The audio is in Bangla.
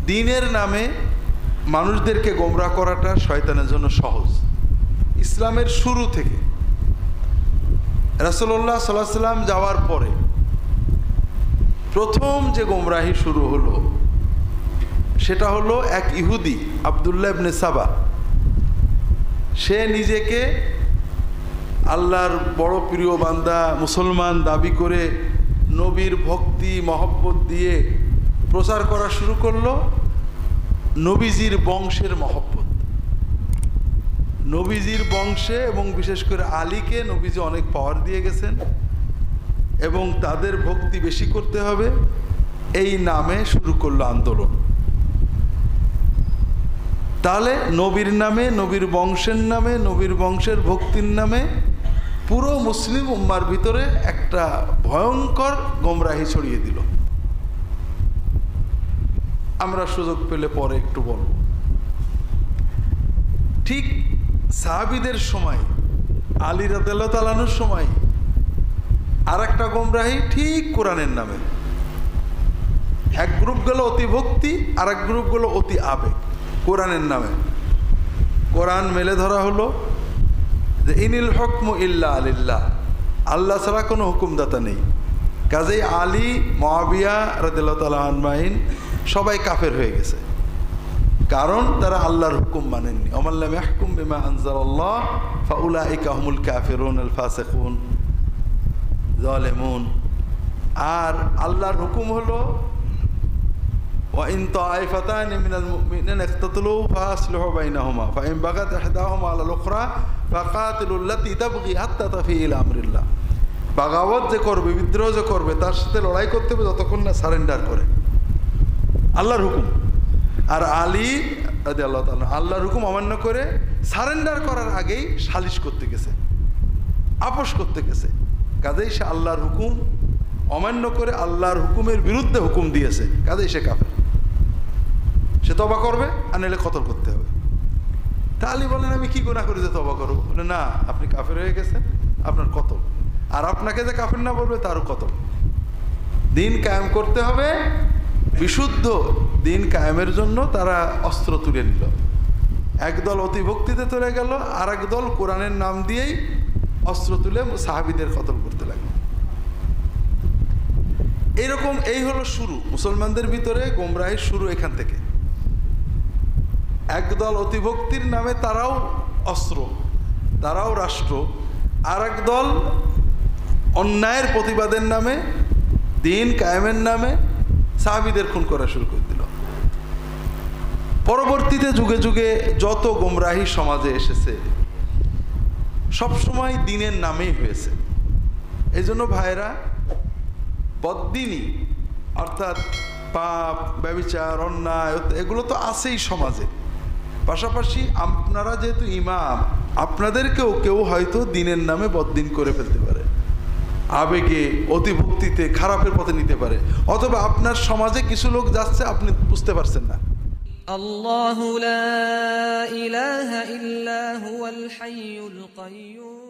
দ্বীনের নামে মানুষদেরকে গোমরাহ করাটা শয়তানের জন্য সহজ। ইসলামের শুরু থেকে রাসূলুল্লাহ সাল্লাল্লাহু আলাইহি ওয়াসাল্লাম যাওয়ার পরে প্রথম যে গোমরাহি শুরু হলো সেটা হলো এক ইহুদি আব্দুল্লাহ ইবনে সাবা। সে নিজেকে আল্লাহর বড় প্রিয় বান্দা মুসলমান দাবি করে নবীর ভক্তি মহব্বত দিয়ে প্রচার করা শুরু করলো নবীজির বংশের মহব্বত। নবীজির বংশে এবং বিশেষ করে আলীকে নবীজি অনেক পাওয়ার দিয়ে গেছেন এবং তাদের ভক্তি বেশি করতে হবে, এই নামে শুরু করলো আন্দোলন। তাহলে নবীর নামে, নবীর বংশের নামে, নবীর বংশের ভক্তির নামে পুরো মুসলিম উম্মার ভিতরে একটা ভয়ঙ্কর গোমরাহি ছড়িয়ে দিল। আমরা সুযোগ পেলে পরে একটু বলব। ঠিক সাহাবীদের সময়, আলী রাদিয়াল্লাহু তাআলা আনহুর সময় আর একটা গোমরাহি ঠিক কোরআনের নামে। এক গ্রুপ গেল অতি ভক্তি, আর এক গ্রুপ গেল অতি আবেগ কোরআনের নামে। কোরআন মেলে ধরা হলো যে ইনিল হুকমু ইল্লা লিল্লাহ, আল্লাহ ছাড়া কোনো হুকুমদাতা নেই। কাজেই আলী, মুআবিয়া রাদিয়াল্লাহু তাআলা আনহুমাইন সবাই কাফের হয়ে গেছে, কারণ তারা আল্লাহর হুকুম মানেননি। ওমান লাম ইয়াহকুম বিমা আনজালাল্লাহ ফাউলাইকা হুমুল কাফিরুন আল ফাসিকুন জালিমুন। আর আল্লাহর হুকুম হলো ওয়া ইন তাইফাতানি মিনাল মুমিনিনা ইখতাতালু ফাসলিহু বাইনাহুমা ফাইন বাগাত ইহদাহুমা আলাল উখরা ফাকাতিলুল লাতী তাবগী হাত্তা তাফি ইলা আমরিল্লাহ। বাগাওয়াত যে করবে, বিদ্রোহ যে করবে, তার সাথে লড়াই করতে হবে যতক্ষণ না সারেন্ডার করে, আল্লাহর হুকুম। আর আলী রাদিয়াল্লাহু তাআলা আল্লাহর হুকুম অমান্য করে সারেন্ডার করার আগেই সালিশ করতে গেছে, আপোষ করতে গেছে। কাজেই সে আল্লাহর হুকুম অমান্য করে আল্লাহর হুকুমের বিরুদ্ধে হুকুম দিয়েছে, কাজেই সে কাফের। সে তওবা করবে, আর নাহলে কতল করতে হবে। তা আলী বলেন আমি কি গুনাহ করি যে তওবা করবো? বলে না, আপনি কাফের হয়ে গেছেন, আপনার কতল। আর আপনাকে যে কাফের না বলবে তারও কতল। দিন কায়েম করতে হবে, বিশুদ্ধ দিন কায়েমের জন্য তারা অস্ত্র তুলে নিল। একদল অতি ভক্তিতে চলে গেল, আর একদল কোরআনের নাম দিয়েই অস্ত্র তুলে সাহাবীদের কতল করতে লাগলো। এইরকম এই হলো শুরু। মুসলমানদের ভিতরে গোমরাহির শুরু এখান থেকে। একদল অতিভক্তির নামে তারাও অস্ত্র, তারাও রাষ্ট্র, আর একদল অন্যায়ের প্রতিবাদের নামে, দিন কায়েমের নামে সাহাবীদের খুন করা শুরু করে দিল। পরবর্তীতে যুগে যুগে যত গোমরাহি সমাজে এসেছে সবসময় দিনের নামেই হয়েছে। এই জন্য ভাইরা, বদ্দিনী অর্থাৎ পাপ, ব্যভিচার, অন্যায় এগুলো তো আছেই সমাজে। পাশাপাশি আপনারা যেহেতু ইমাম, আপনাদেরকেও কেউ হয়তো দিনের নামে বদ্দিন করে ফেলতে পারে, আবেগে অতিভক্তিতে খারাপের পথে নিতে পারে, অথবা আপনার সমাজে কিছু লোক যাচ্ছে আপনি বুঝতে পারছেন না। আল্লাহু লা ইলাহা ইল্লা হুয়াল হাইয়ুল কাইয়্যুম।